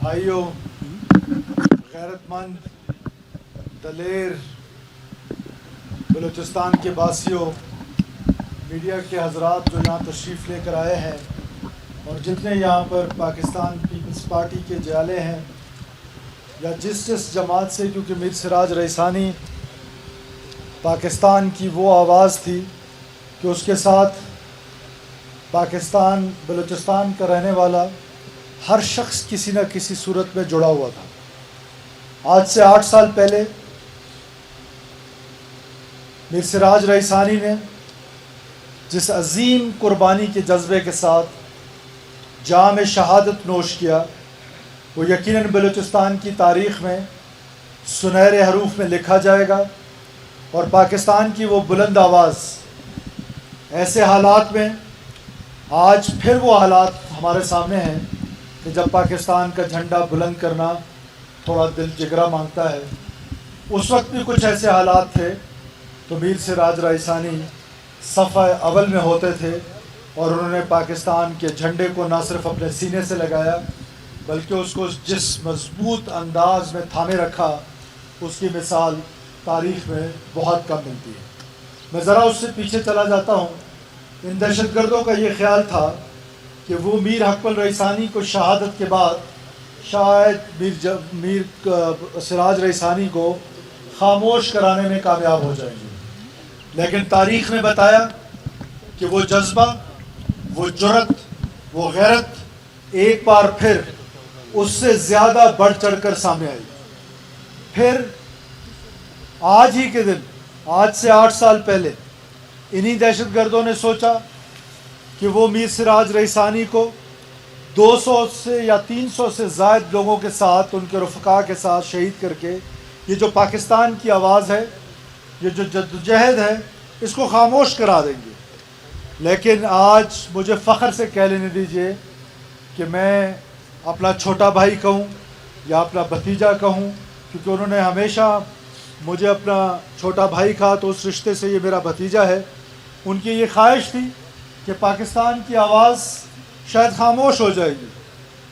بھائیوں، غیرت مند دلیر بلوچستان کے باسیوں، میڈیا کے حضرات جو یہاں تشریف لے کر آئے ہیں، اور جتنے یہاں پر پاکستان پیپلز پارٹی کے جالے ہیں یا جس جماعت سے، کیونکہ میر سراج رئیسانی پاکستان کی وہ آواز تھی کہ اس کے ساتھ پاکستان بلوچستان کا رہنے والا ہر شخص کسی نہ کسی صورت میں جڑا ہوا تھا۔ آج سے 8 سال پہلے میر سراج رئیسانی نے جس عظیم قربانی کے جذبے کے ساتھ جام شہادت نوش کیا، وہ یقیناً بلوچستان کی تاریخ میں سنہرے حروف میں لکھا جائے گا، اور پاکستان کی وہ بلند آواز ایسے حالات میں آج پھر وہ حالات ہمارے سامنے ہیں کہ جب پاکستان کا جھنڈا بلند کرنا تھوڑا دل جگرا مانگتا ہے۔ اس وقت بھی کچھ ایسے حالات تھے تو میر سراج رئیسانی صفحہ اول میں ہوتے تھے، اور انہوں نے پاکستان کے جھنڈے کو نہ صرف اپنے سینے سے لگایا بلکہ اس کو جس مضبوط انداز میں تھامے رکھا، اس کی مثال تاریخ میں بہت کم ملتی ہے۔ میں ذرا اس سے پیچھے چلا جاتا ہوں۔ ان دہشت گردوں کا یہ خیال تھا کہ وہ میر حقپال رئیسانی کو شہادت کے بعد شاید میر سراج رئیسانی کو خاموش کرانے میں کامیاب ہو جائیں گے، لیکن تاریخ نے بتایا کہ وہ جذبہ، وہ جرأت، وہ غیرت ایک بار پھر اس سے زیادہ بڑھ چڑھ کر سامنے آئی۔ پھر آج ہی کے دن، آج سے 8 سال پہلے، انہی دہشت گردوں نے سوچا کہ وہ میر سراج رئیسانی کو 200 سے یا 300 سے زائد لوگوں کے ساتھ، ان کے رفقا کے ساتھ شہید کر کے یہ جو پاکستان کی آواز ہے، یہ جو جدوجہد ہے، اس کو خاموش کرا دیں گے۔ لیکن آج مجھے فخر سے کہہ لینے دیجئے کہ میں اپنا چھوٹا بھائی کہوں یا اپنا بھتیجا کہوں، کیونکہ انہوں نے ہمیشہ مجھے اپنا چھوٹا بھائی کہا، تو اس رشتے سے یہ میرا بھتیجا ہے۔ ان کی یہ خواہش تھی کہ پاکستان کی آواز شاید خاموش ہو جائے گی،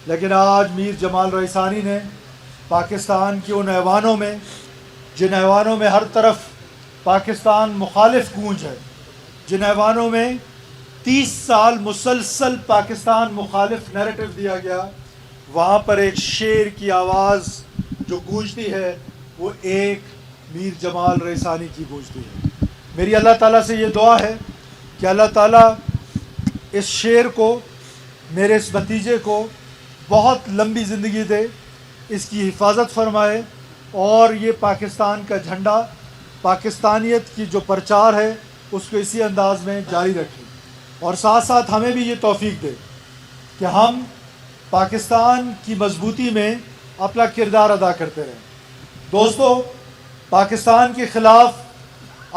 لیکن آج میر جمال رئیسانی نے پاکستان کے ان ایوانوں میں، جن ایوانوں میں ہر طرف پاکستان مخالف گونج ہے، جن ایوانوں میں 30 سال مسلسل پاکستان مخالف نیریٹو دیا گیا، وہاں پر ایک شیر کی آواز جو گونجتی ہے، وہ ایک میر جمال رئیسانی کی گونجتی ہے۔ میری اللہ تعالیٰ سے یہ دعا ہے کہ اللہ تعالیٰ اس شیر کو، میرے اس بھتیجے کو بہت لمبی زندگی دے، اس کی حفاظت فرمائے، اور یہ پاکستان کا جھنڈا، پاکستانیت کی جو پرچار ہے، اس کو اسی انداز میں جاری رکھے، اور ساتھ ساتھ ہمیں بھی یہ توفیق دے کہ ہم پاکستان کی مضبوطی میں اپنا کردار ادا کرتے رہیں۔ دوستو، پاکستان کے خلاف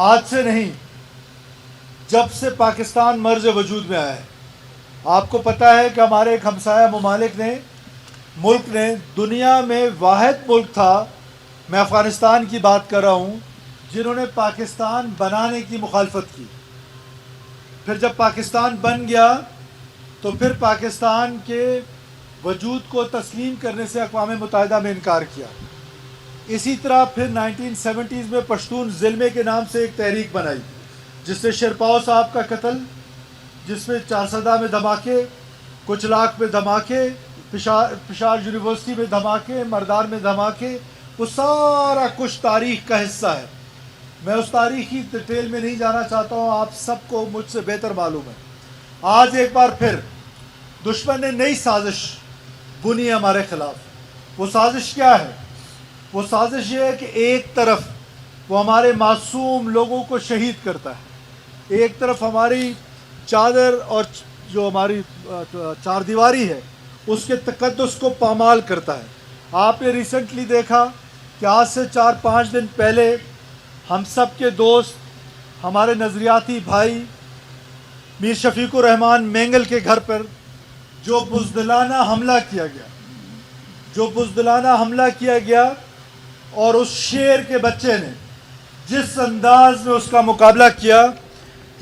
آج سے نہیں، جب سے پاکستان مرز وجود میں آیا ہے، آپ کو پتہ ہے کہ ہمارے ایک ہمسایہ ممالک نے، ملک نے، دنیا میں واحد ملک تھا، میں افغانستان کی بات کر رہا ہوں، جنہوں نے پاکستان بنانے کی مخالفت کی۔ پھر جب پاکستان بن گیا تو پھر پاکستان کے وجود کو تسلیم کرنے سے اقوام متحدہ میں انکار کیا۔ اسی طرح پھر 1970s میں پشتون ظلمے کے نام سے ایک تحریک بنائی، جس سے شیرپاؤ صاحب کا قتل، جس میں چارسدہ میں دھماکے، کچلاک میں دھماکے، پشاور یونیورسٹی میں دھماکے، مردان میں دھماکے، وہ سارا کچھ تاریخ کا حصہ ہے۔ میں اس تاریخی ڈیٹیل میں نہیں جانا چاہتا ہوں، آپ سب کو مجھ سے بہتر معلوم ہے۔ آج ایک بار پھر دشمن نے نئی سازش بنی ہمارے خلاف۔ وہ سازش کیا ہے؟ وہ سازش یہ ہے کہ ایک طرف وہ ہمارے معصوم لوگوں کو شہید کرتا ہے، ایک طرف ہماری چادر اور جو ہماری چار دیواری ہے، اس کے تقدس کو پامال کرتا ہے۔ آپ نے ریسنٹلی دیکھا کہ آج سے 4-5 دن پہلے ہم سب کے دوست، ہمارے نظریاتی بھائی میر شفیق الرحمان مینگل کے گھر پر جو بزدلانہ حملہ کیا گیا، اور اس شیر کے بچے نے جس انداز میں اس کا مقابلہ کیا،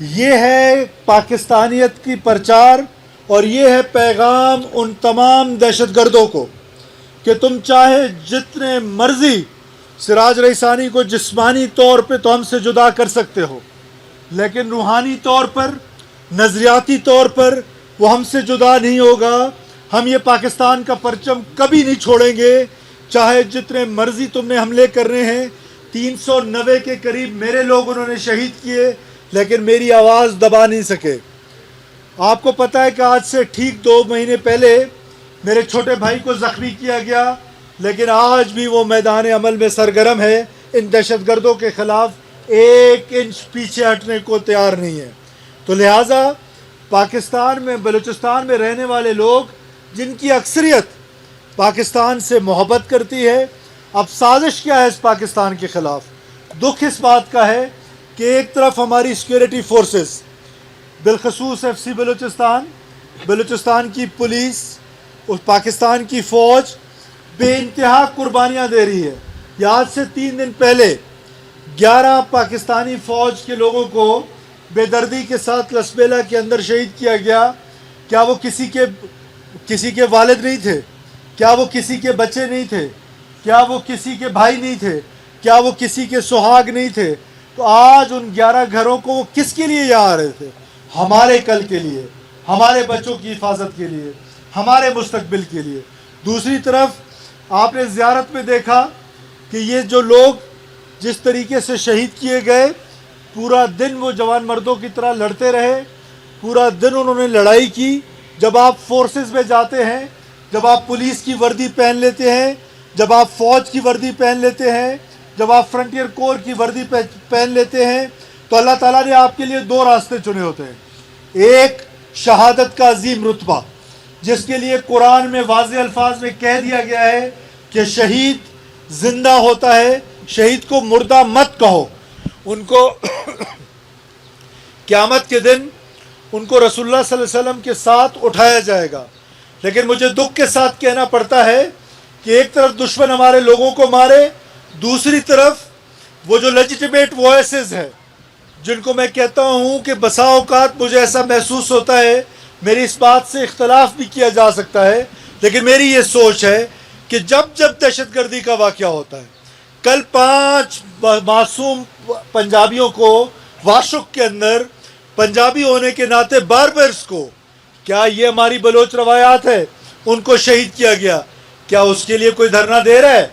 یہ ہے پاکستانیت کی پرچار، اور یہ ہے پیغام ان تمام دہشت گردوں کو کہ तुम चाहे जितने मर्जी सिराज रईसानी को जिस्मानी तौर पे तो हमसे जुदा कर सकते हो, लेकिन रूहानी तौर पर, नज़रियाती तौर पर वो हमसे जुदा नहीं होगा। हम ये पाकिस्तान का परचम कभी नहीं छोड़ेंगे, चाहे जितने मर्जी तुमने हमले करने हैं। 390 के करीब मेरे लोग उन्होंने शहीद किए, लेकिन मेरी आवाज़ दबा नहीं सके। आपको पता है कि आज से ठीक 2 महीने पहले मेरे छोटे भाई को ज़ख्मी किया गया, लेकिन आज भी वो मैदान अमल में सरगर्म है। इन दहशतगर्दों के ख़िलाफ़ 1 इंच पीछे हटने को तैयार नहीं है। तो लिहाजा पाकिस्तान में, बलूचिस्तान में रहने वाले लोग जिनकी अक्सरियत पाकिस्तान से मोहब्बत करती है, अब साजिश क्या है इस पाकिस्तान के ख़िलाफ़? दुख इस बात का है कि एक तरफ हमारी सिक्योरिटी फोर्सेस, बिलखसूस FC बलूचिस्तान, बलूचिस्तान की पुलिस, उस पाकिस्तान की फ़ौज बेइंतहा कुर्बानियाँ दे रही है। आज से 3 दिन पहले 11 पाकिस्तानी फ़ौज के लोगों को बेदर्दी के साथ लसबेला के अंदर शहीद किया गया। क्या वो किसी के वालिद नहीं थे? क्या वो किसी के बच्चे नहीं थे? क्या वो किसी के भाई नहीं थे? क्या वो किसी के सुहाग नहीं थे? तो आज उन 11 घरों को वो किसके लिए यहाँ आ रहे थे? हमारे कल के लिए, हमारे बच्चों की हिफाजत के लिए, हमारे मुस्तकबिल के लिए। दूसरी तरफ आपने ज़ियारत में देखा कि ये जो लोग जिस तरीके से शहीद किए गए, पूरा दिन वो जवान मर्दों की तरह लड़ते रहे, पूरा दिन उन्होंने लड़ाई की। जब आप फोर्सेस में जाते हैं, जब आप पुलिस की वर्दी पहन लेते हैं, जब आप फ़ौज की वर्दी पहन लेते हैं, जब आप फ्रंटियर कोर की वर्दी पहन लेते हैं, तो अल्लाह ताला ने आपके लिए 2 रास्ते चुने होते हैं। एक, शहादत का अजीम रुतबा, जिसके लिए कुरान में वाज़े अल्फाज में कह दिया गया है कि शहीद जिंदा होता है, शहीद को मुर्दा मत कहो। उनको क़यामत के दिन उनको रसूलुल्लाह सल्लल्लाहु अलैहि वसल्लम के साथ उठाया जाएगा। लेकिन मुझे दुख के साथ कहना पड़ता है कि एक तरफ दुश्मन हमारे लोगों को मारे, दूसरी तरफ वो जो लेजिटिमेट वॉइसेस हैं, जिनको मैं कहता हूँ कि बसा औकात मुझे ऐसा महसूस होता है, मेरी इस बात से इख्तलाफ भी किया जा सकता है, लेकिन मेरी ये सोच है कि जब जब दहशतगर्दी का वाक़या होता है, कल 5 मासूम पंजाबियों को वाशुक के अंदर पंजाबी होने के नाते बारबर्स को, क्या ये हमारी बलोच रवायात है, उनको शहीद किया गया, क्या उसके लिए कोई धरना दे रहा है?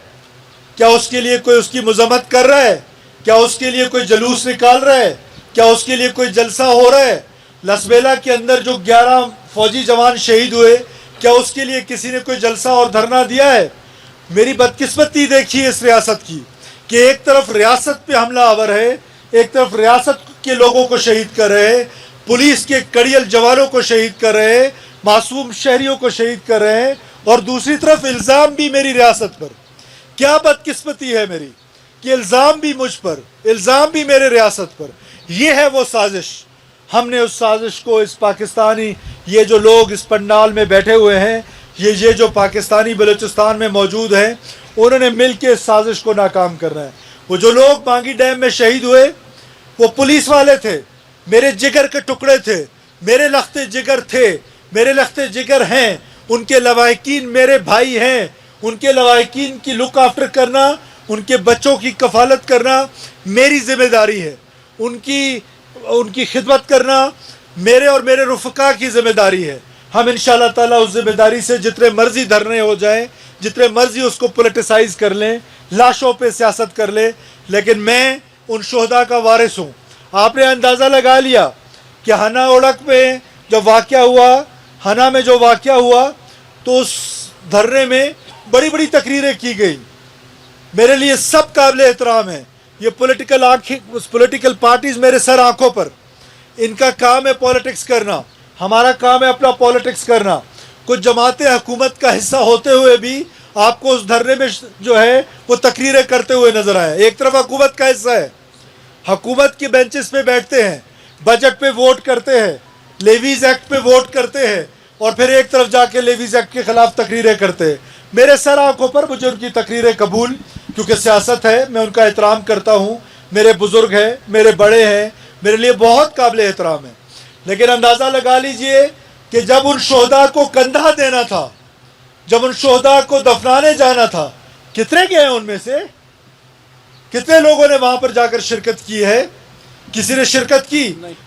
क्या उसके लिए कोई उसकी मजम्मत कर रहा है? क्या उसके लिए कोई जलूस निकाल रहा है? क्या उसके लिए कोई जलसा हो रहा है? लसबेला के अंदर जो 11 फौजी जवान शहीद हुए, क्या उसके लिए किसी ने कोई जलसा और धरना दिया है? मेरी बदकिस्मती देखिए इस रियासत की कि एक तरफ रियासत पे हमला आवर है, एक तरफ रियासत के लोगों को शहीद कर रहे हैं, पुलिस के कड़ियल जवानों को शहीद कर रहे हैं, मासूम शहरियों को शहीद कर रहे हैं, और दूसरी तरफ इल्ज़ाम भी मेरी रियासत पर। क्या बदकिस्मती है मेरी कि इल्ज़ाम भी मुझ पर, इल्ज़ाम भी मेरे रियासत पर। ये है वो साजिश। हमने उस साजिश को, इस पाकिस्तानी, ये जो लोग इस पंडाल में बैठे हुए हैं, ये जो पाकिस्तानी बलूचिस्तान में मौजूद हैं, उन्होंने मिल के इस साजिश को नाकाम करना है। वो जो लोग मांगी डैम में शहीद हुए, वो पुलिस वाले थे, मेरे जिगर के टुकड़े थे, मेरे लख्ते जिगर थे, मेरे लख्ते जिगर हैं, उनके लवाहिकीन मेरे भाई हैं। उनके लवाहिकीन की लुक आफ्टर करना, उनके बच्चों की कफालत करना मेरी ज़िम्मेदारी है। उनकी खिदमत करना मेरे और मेरे रुफ़का की ज़िम्मेदारी है। हम इंशाअल्लाह ताला उस ज़िम्मेदारी से जितने मर्ज़ी धरने हो जाएं, जितने मर्ज़ी उसको पोलिटिसाइज़ कर लें, लाशों पे सियासत कर लें, लेकिन मैं उन शोहदा का वारिस हूँ। आपने अंदाज़ा लगा लिया कि हना ओढ़क में जब वाक़या हुआ, हना में जो वाक़या हुआ, तो उस धरने में बड़ी बड़ी तकरीरें की गई। मेरे लिए सब काबिल एहतराम है। ये पॉलिटिकल पार्टीज़ मेरे सर आँखों पर, इनका काम है पॉलिटिक्स करना, हमारा काम है अपना पॉलिटिक्स करना। कुछ जमातें हुकूमत का हिस्सा होते हुए भी आपको उस धरने में जो है वो तकरीरें करते हुए नजर आए। एक तरफ हुकूमत का हिस्सा है, हुकूमत के बेंचेस पे बैठते हैं, बजट पे वोट करते हैं, लेवीज़ एक्ट पे वोट करते हैं, और फिर एक तरफ जाके लेवीज़ एक्ट के ख़िलाफ़ तकरीरें करते हैं। मेरे सर आँखों पर मुझे उनकी तकरीरें कबूल, क्योंकि सियासत है, मैं उनका एहतराम करता हूँ, मेरे बुज़ुर्ग हैं, मेरे बड़े हैं, मेरे लिए बहुत काबिल एहतराम है। लेकिन अंदाज़ा लगा लीजिए कि जब उन शोहदा को कंधा देना था, जब उन शोहदा को दफनाने जाना था, कितने गए उनमें से? कितने लोगों ने वहां पर जाकर शिरकत की है? किसी ने शिरकत की?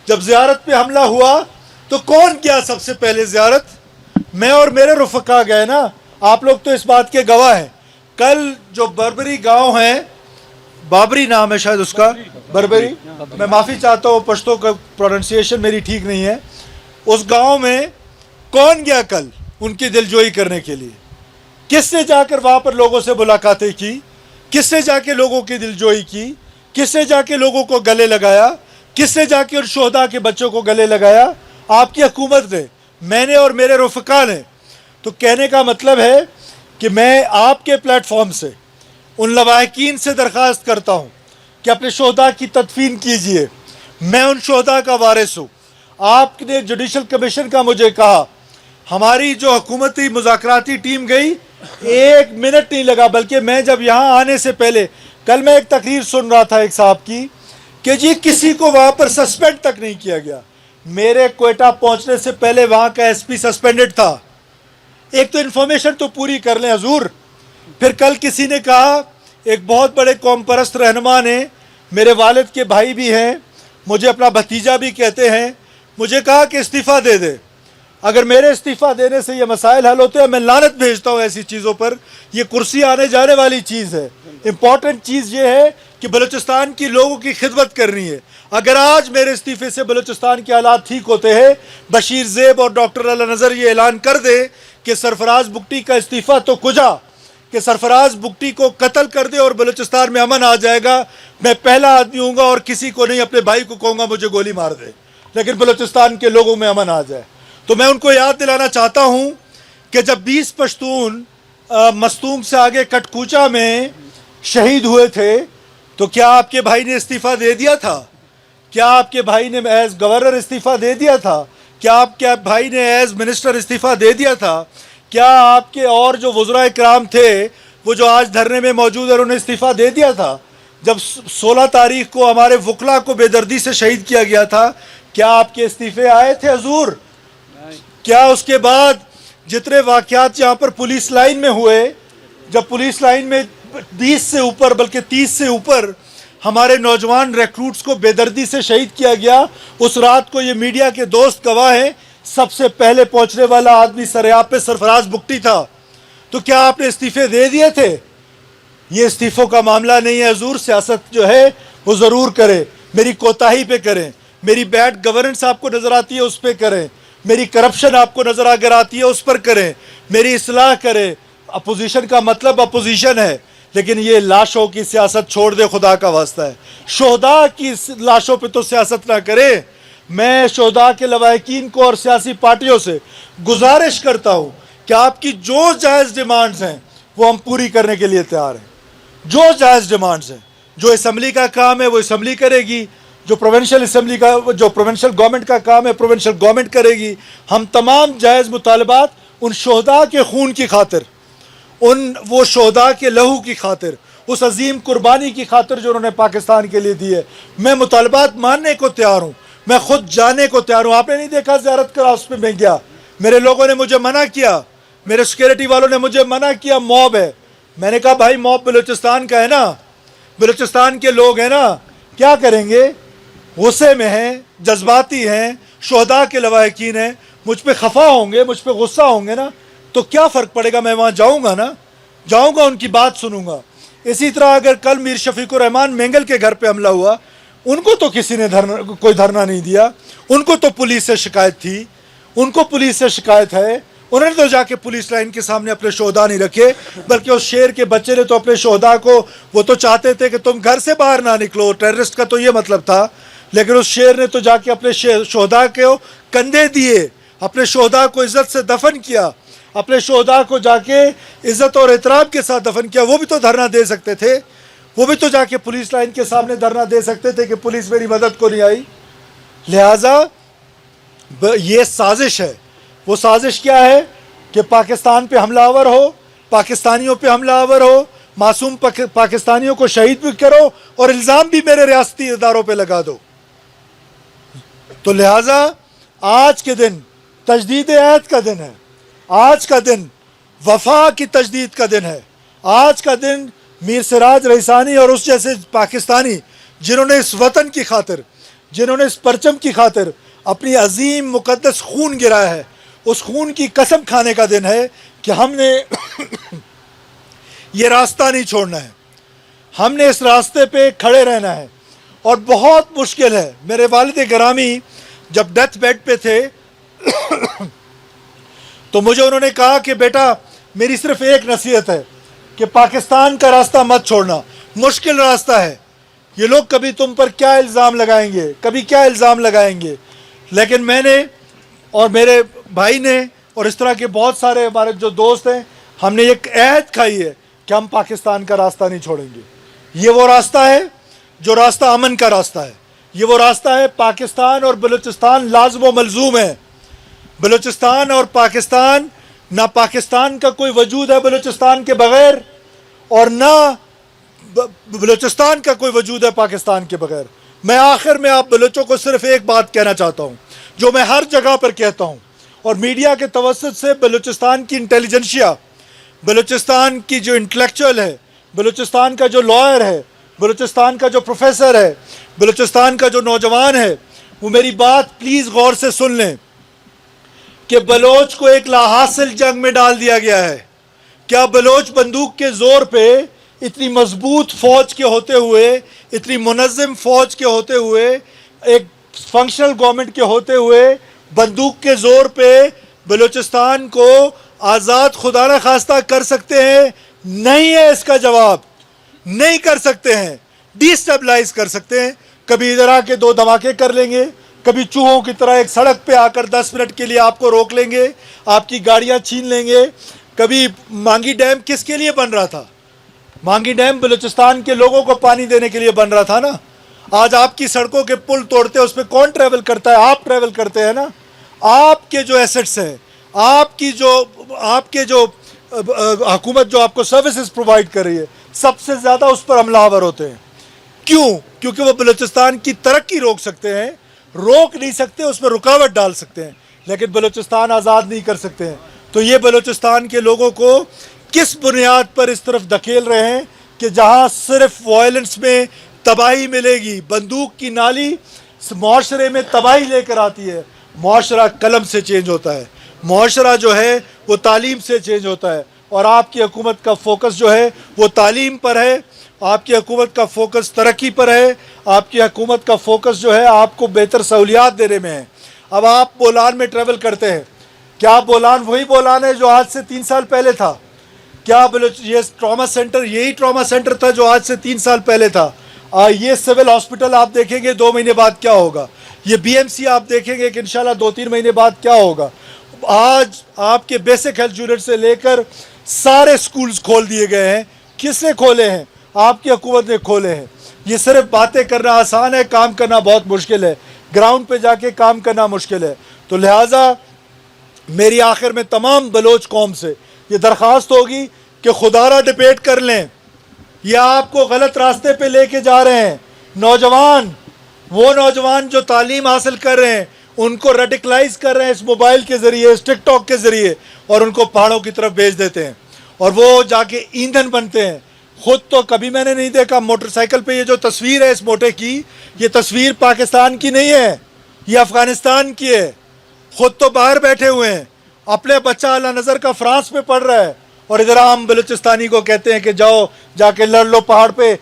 जब ज़ियारत पे हमला हुआ तो कौन किया सबसे पहले ज़ियारत? मैं और मेरे रुफ़का गए ना। आप लोग तो इस बात के गवाह हैं। कल जो बरबरी गांव है, बाबरी नाम है शायद उसका, बरबरी, मैं माफ़ी चाहता हूँ, पश्तो का प्रोनाउंसिएशन मेरी ठीक नहीं है। उस गांव में कौन गया कल उनकी दिलजोई करने के लिए? किसने जाकर वहाँ पर लोगों से मुलाकातें की? किसने जाके लोगों की दिलजोई की? किसने जाके लोगों को गले लगाया? किसने जाके उन शोहदा के बच्चों को गले लगाया? आपकी हुकूमत ने, मैंने और मेरे रुफ़का ने। तो कहने का मतलब है कि मैं आपके प्लेटफॉर्म से उन लवाहिकीन से दरख्वास्त करता हूँ कि अपने शोहदा की तदफीन कीजिए। मैं उन शोहदा का वारिस हूँ। आपने जुडिशल कमीशन का मुझे कहा, हमारी जो हुकूमती मुज़ाकराती टीम गई, 1 मिनट नहीं लगा, बल्कि मैं जब यहाँ आने से पहले, कल मैं एक तकरीर सुन रहा था एक साहब की कि जी किसी को वहाँ पर सस्पेंड तक नहीं किया गया। मेरे क्वेटा पहुँचने से पहले वहाँ का एसपी सस्पेंडेड था। एक तो इन्फॉर्मेशन तो पूरी कर लें हजूर। फिर कल किसी ने कहा, एक बहुत बड़े कौम परस्त रहनुमा ने, मेरे वालिद के भाई भी हैं, मुझे अपना भतीजा भी कहते हैं, मुझे कहा कि इस्तीफ़ा दे दे। अगर मेरे इस्तीफ़ा देने से ये मसाइल हल होते हैं, मैं लानत भेजता हूँ ऐसी चीज़ों पर। ये कुर्सी आने जाने वाली चीज़ है। इम्पॉर्टेंट चीज़ ये है कि बलूचिस्तान की लोगों की खिदमत करनी है। अगर आज मेरे इस्तीफ़े से बलूचिस्तान के हालात ठीक होते हैं, बशीर ज़ेब और डॉक्टर अला नज़र ये ऐलान कर दे कि सरफराज बुगटी का इस्तीफ़ा तो कुजा, कि सरफराज बुगटी को कत्ल कर दे और बलूचिस्तान में अमन आ जाएगा, मैं पहला आदमी हूँगा और किसी को नहीं अपने भाई को कहूँगा मुझे गोली मार दे, लेकिन बलूचिस्तान के लोगों में अमन आ जाए। तो मैं उनको याद दिलाना चाहता हूँ कि जब 20 पश्तून मस्तूम से आगे कटकूचा में शहीद हुए थे, तो क्या आपके भाई ने इस्तीफ़ा दे दिया था? क्या आपके भाई ने एज गवर्नर इस्तीफ़ा दे दिया था? क्या आपके भाई ने एज मिनिस्टर इस्तीफ़ा दे दिया था? क्या आपके और जो वज़राए कराम थे, वो जो आज धरने में मौजूद है, उन्होंने इस्तीफ़ा दे दिया था? जब 16 तारीख को हमारे वकला को बेदर्दी से शहीद किया गया था, क्या आपके इस्तीफ़े आए थे हजूर? क्या उसके बाद जितने वाक़यात यहाँ पर पुलिस लाइन में हुए, जब पुलिस लाइन में 20 से ऊपर बल्कि 30 से ऊपर हमारे नौजवान रिक्रूट्स को बेदर्दी से शहीद किया गया, उस रात को ये मीडिया के दोस्त गवाह हैं, सबसे पहले पहुंचने वाला आदमी सरेआब पे सरफराज बुगटी था। तो क्या आपने इस्तीफ़े दे दिए थे? ये इस्तीफ़ों का मामला नहीं है हजूर। सियासत जो है वो ज़रूर करें, मेरी कोताही पे करें, मेरी बैड गवर्नेंस आपको नज़र आती है उस पर करें, मेरी करप्शन आपको नज़र अगर आती है उस पर करें, मेरी इस्लाह करें। अपोजिशन का मतलब अपोजिशन है, लेकिन ये लाशों की सियासत छोड़ दे, खुदा का वास्ता है। शोहदा की लाशों पे तो सियासत ना करे। मैं शोहदा के लवाहिकीन को और सियासी पार्टियों से गुजारिश करता हूँ कि आपकी जो जायज़ डिमांड्स हैं वो हम पूरी करने के लिए तैयार हैं। जो जायज़ डिमांड्स हैं, जो असम्बली का काम है वो असम्बली करेगी, जो प्रोविंशियल असम्बली का, जो प्रोविंशियल गवर्नमेंट का काम है प्रोविंशियल गवर्नमेंट करेगी। हम तमाम जायज़ मुतालबात उन शोहदा के खून की खातिर, वो शोहदा के लहू की खातिर, उस अजीम कुर्बानी की खातिर जो उन्होंने पाकिस्तान के लिए दी है, मैं मुतालबात मानने को तैयार हूँ, मैं खुद जाने को तैयार हूँ। आपने नहीं देखा ज़ियारत करा, उस पर मैं गया, मेरे लोगों ने मुझे मना किया, मेरे सिक्योरिटी वालों ने मुझे मना किया, मॉब है। मैंने कहा भाई मॉब बलूचिस्तान का है ना, बलूचिस्तान के लोग हैं ना, क्या करेंगे? गुस्से में हैं, जज्बाती हैं, शोहदा के लवाहिकीन हैं, मुझ पर खफा होंगे, मुझ पर गुस्सा होंगे ना, तो क्या फ़र्क पड़ेगा? मैं वहाँ जाऊँगा ना, जाऊँगा, उनकी बात सुनूंगा। इसी तरह अगर कल मीर शफीकुर रहमान मेंगल के घर पे हमला हुआ, उनको तो किसी ने कोई धरना नहीं दिया, उनको तो पुलिस से शिकायत थी, उनको पुलिस से शिकायत है, उन्होंने तो जाके पुलिस लाइन के सामने अपने शोहदा नहीं रखे, बल्कि उस शेर के बच्चे ने तो अपने शोहदा को, वो तो चाहते थे कि तुम घर से बाहर ना निकलो, टेररिस्ट का तो ये मतलब था, लेकिन उस शेर ने तो जाके अपने शोहदा को कंधे दिए, अपने शोहदा को इज़्ज़त से दफन किया, अपने शोहदा को जाके इज़्ज़त और एहतराम के साथ दफन किया। वो भी तो धरना दे सकते थे, वो भी तो जाके पुलिस लाइन के सामने धरना दे सकते थे कि पुलिस मेरी मदद को नहीं आई। लिहाजा ये साजिश है। वो साजिश क्या है कि पाकिस्तान पे हमलावर हो, पाकिस्तानियों पे हमलावर हो, मासूम पाकिस्तानियों को शहीद भी करो और इल्ज़ाम भी मेरे रियासती इदारों पे लगा दो। तो लिहाजा आज के दिन तजदीद अहद का दिन है। आज का दिन वफा की तजदीद का दिन है। आज का दिन मीर सिराज रईसानी और उस जैसे पाकिस्तानी जिन्होंने इस वतन की खातिर, जिन्होंने इस परचम की खातिर अपनी अजीम मुकद्दस खून गिराया है, उस खून की कसम खाने का दिन है कि हमने ये रास्ता नहीं छोड़ना है, हमने इस रास्ते पे खड़े रहना है। और बहुत मुश्किल है। मेरे वालिद गिरामी जब डेथ बेड पे थे तो मुझे उन्होंने कहा कि बेटा मेरी सिर्फ एक नसीहत है कि पाकिस्तान का रास्ता मत छोड़ना, मुश्किल रास्ता है, ये लोग कभी तुम पर क्या इल्ज़ाम लगाएंगे, कभी क्या इल्ज़ाम लगाएंगे। लेकिन मैंने और मेरे भाई ने और इस तरह के बहुत सारे हमारे जो दोस्त हैं, हमने एक अहद खाई है कि हम पाकिस्तान का रास्ता नहीं छोड़ेंगे। ये वो रास्ता है जो रास्ता अमन का रास्ता है, ये वो रास्ता है। पाकिस्तान और बलूचिस्तान लाज़िम व मलज़ूम है। बलूचिस्तान और पाकिस्तान, ना पाकिस्तान का कोई वजूद है बलूचिस्तान के बग़ैर और ना बलूचिस्तान का कोई वजूद है पाकिस्तान के बग़ैर। मैं आखिर में आप बलूचों को सिर्फ एक बात कहना चाहता हूँ जो मैं हर जगह पर कहता हूँ और मीडिया के तवस्सुत से बलूचिस्तान की इंटेलिजेंशिया, बलूचिस्तान की जो इंटेलेक्चुअल है, बलूचिस्तान का जो लॉयर है, बलूचिस्तान का जो प्रोफेसर है, बलूचिस्तान का जो नौजवान है, वो मेरी बात प्लीज़ गौर से सुन लें कि बलोच को एक लाहासिल जंग में डाल दिया गया है। क्या बलोच बंदूक के ज़ोर पे इतनी मजबूत फ़ौज के होते हुए, इतनी मुनज़्ज़म फ़ौज के होते हुए, एक फंक्शनल गवर्नमेंट के होते हुए बंदूक के ज़ोर पे बलूचिस्तान को आज़ाद खुदा न खास्ता कर सकते हैं? नहीं है इसका जवाब, नहीं कर सकते हैं। डिस्टेबलाइज कर सकते हैं, कभी इधर आके दो धमाके कर लेंगे, कभी चूहों की तरह एक सड़क पे आकर 10 मिनट के लिए आपको रोक लेंगे, आपकी गाड़ियां छीन लेंगे। कभी मांगी डैम किसके लिए बन रहा था? मांगी डैम बलूचिस्तान के लोगों को पानी देने के लिए बन रहा था ना। आज आपकी सड़कों के पुल तोड़ते हैं, उस पर कौन ट्रैवल करता है? आप ट्रैवल करते हैं ना। आपके जो एसेट्स हैं, आपके जो हुकूमत जो आपको सर्विसेज प्रोवाइड कर रही है, सबसे ज़्यादा उस पर हमलावर होते हैं। क्यों? क्योंकि वो बलूचिस्तान की तरक्की रोक सकते हैं, रोक नहीं सकते, उसमें रुकावट डाल सकते हैं, लेकिन बलूचिस्तान आज़ाद नहीं कर सकते हैं। तो ये बलूचिस्तान के लोगों को किस बुनियाद पर इस तरफ धकेल रहे हैं कि जहाँ सिर्फ वायलेंस में तबाही मिलेगी, बंदूक की नाली मुआशरे में तबाही लेकर आती है। मुआशरा कलम से चेंज होता है, मुआशरा जो है वो तालीम से चेंज होता है। और आपकी हुकूमत का फोकस जो है वो तालीम पर है, आपकी हुकूमत का फोकस तरक्की पर है, आपकी हुकूमत का फोकस जो है आपको बेहतर सहूलियात देने में है। अब आप बोलान में ट्रैवल करते हैं, क्या बोलान वही बोलान है जो आज से 3 साल पहले था? क्या ये ट्रॉमा सेंटर यही ट्रॉमा सेंटर था जो आज से 3 साल पहले था? ये सिविल हॉस्पिटल आप देखेंगे 2 महीने बाद क्या होगा, ये BMC आप देखेंगे कि इंशाल्लाह 2-3 महीने बाद क्या होगा। आज आपके बेसिक हेल्थ यूनिट से लेकर सारे स्कूल्स खोल दिए गए हैं। किसने खोले हैं? आपकी हुकूमत ने खोले हैं। ये सिर्फ बातें करना आसान है, काम करना बहुत मुश्किल है, ग्राउंड पे जाके काम करना मुश्किल है। तो लिहाजा मेरी आखिर में तमाम बलोच कौम से ये दरख्वास्त होगी कि खुदारा डिबेट कर लें। ये आपको गलत रास्ते पे लेके जा रहे हैं। नौजवान, वो नौजवान जो तालीम हासिल कर रहे हैं, उनको रेडिकलाइज कर रहे हैं इस मोबाइल के ज़रिए, इस टिकटॉक के ज़रिए, और उनको पहाड़ों की तरफ भेज देते हैं और वो जाके ईंधन बनते हैं। ख़ुद तो कभी मैंने नहीं देखा मोटरसाइकिल पे ये जो तस्वीर है इस मोटे की, ये तस्वीर पाकिस्तान की नहीं है, ये अफ़गानिस्तान की है। ख़ुद तो बाहर बैठे हुए हैं, अपने बच्चा अला नज़र का फ्रांस में पढ़ रहा है, और इधर हम बलूचिस्तानी को कहते हैं कि जाओ जाके लड़ लो पहाड़ पे।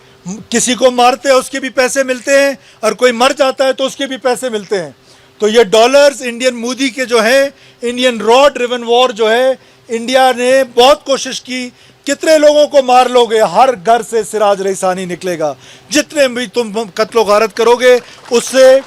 किसी को मारते हैं उसके भी पैसे मिलते हैं, और कोई मर जाता है तो उसके भी पैसे मिलते हैं। तो ये डॉलर्स इंडियन मोदी के जो है, इंडियन रॉ ड्रिवन वॉर जो है, इंडिया ने बहुत कोशिश की। कितने लोगों को मार लोगे? हर घर से सिराज रईसानी निकलेगा। जितने भी तुम कत्लो गारत करोगे उससे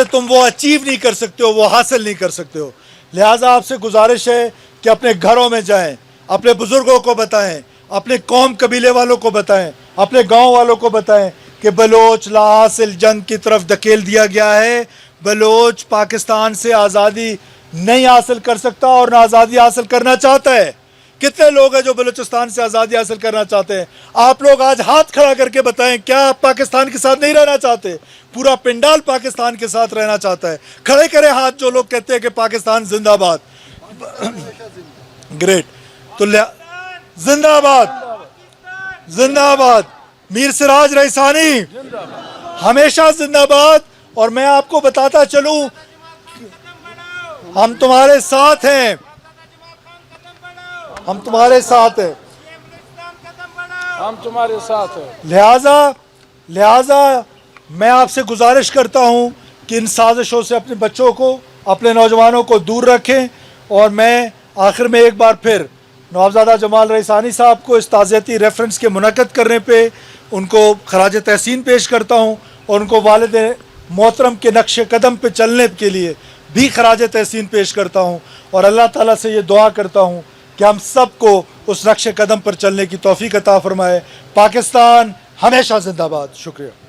तुम वो अचीव नहीं कर सकते हो, वो हासिल नहीं कर सकते हो। लिहाजा आपसे गुजारिश है कि अपने घरों में जाएं, अपने बुज़ुर्गों को बताएं, अपने कौम कबीले वालों को बताएं, अपने गांव वालों को बताएं कि बलोच लाहासिल जंग की तरफ धकेल दिया गया है। बलोच पाकिस्तान से आज़ादी नहीं हासिल कर सकता और ना आज़ादी हासिल करना चाहता है। कितने लोग हैं जो बलूचिस्तान से आज़ादी हासिल करना चाहते हैं? आप लोग आज हाथ खड़ा करके बताएं, क्या आप पाकिस्तान के साथ नहीं रहना चाहते? पूरा पिंडाल पाकिस्तान के साथ रहना चाहता है। खड़े करें हाथ जो लोग कहते हैं कि पाकिस्तान जिंदाबाद। ग्रेट। तो जिंदाबाद जिंदाबाद, मीर सिराज रईसानी हमेशा जिंदाबाद। और मैं आपको बताता चलूं, हम तुम्हारे साथ हैं, हम तुम्हारे साथ हैं, हम तुम्हारे साथ हैं। लिहाजा मैं आपसे गुजारिश करता हूं कि इन साजिशों से अपने बच्चों को, अपने नौजवानों को दूर रखें। और मैं आखिर में एक बार फिर नवाबजादा जमाल रईसानी साहब को इस ताज़ियती रेफरेंस के मुनक़द करने पे उनको खराज तहसीन पेश करता हूँ, और उनको वालिद मोहतरम के नक्श कदम पे चलने के लिए भी खराज तहसीन पेश करता हूँ। और अल्लाह ताला से ये दुआ करता हूँ कि हम सबको उस नक्श कदम पर चलने की तौफीक अता फरमाए। पाकिस्तान हमेशा जिंदाबाद। शुक्रिया।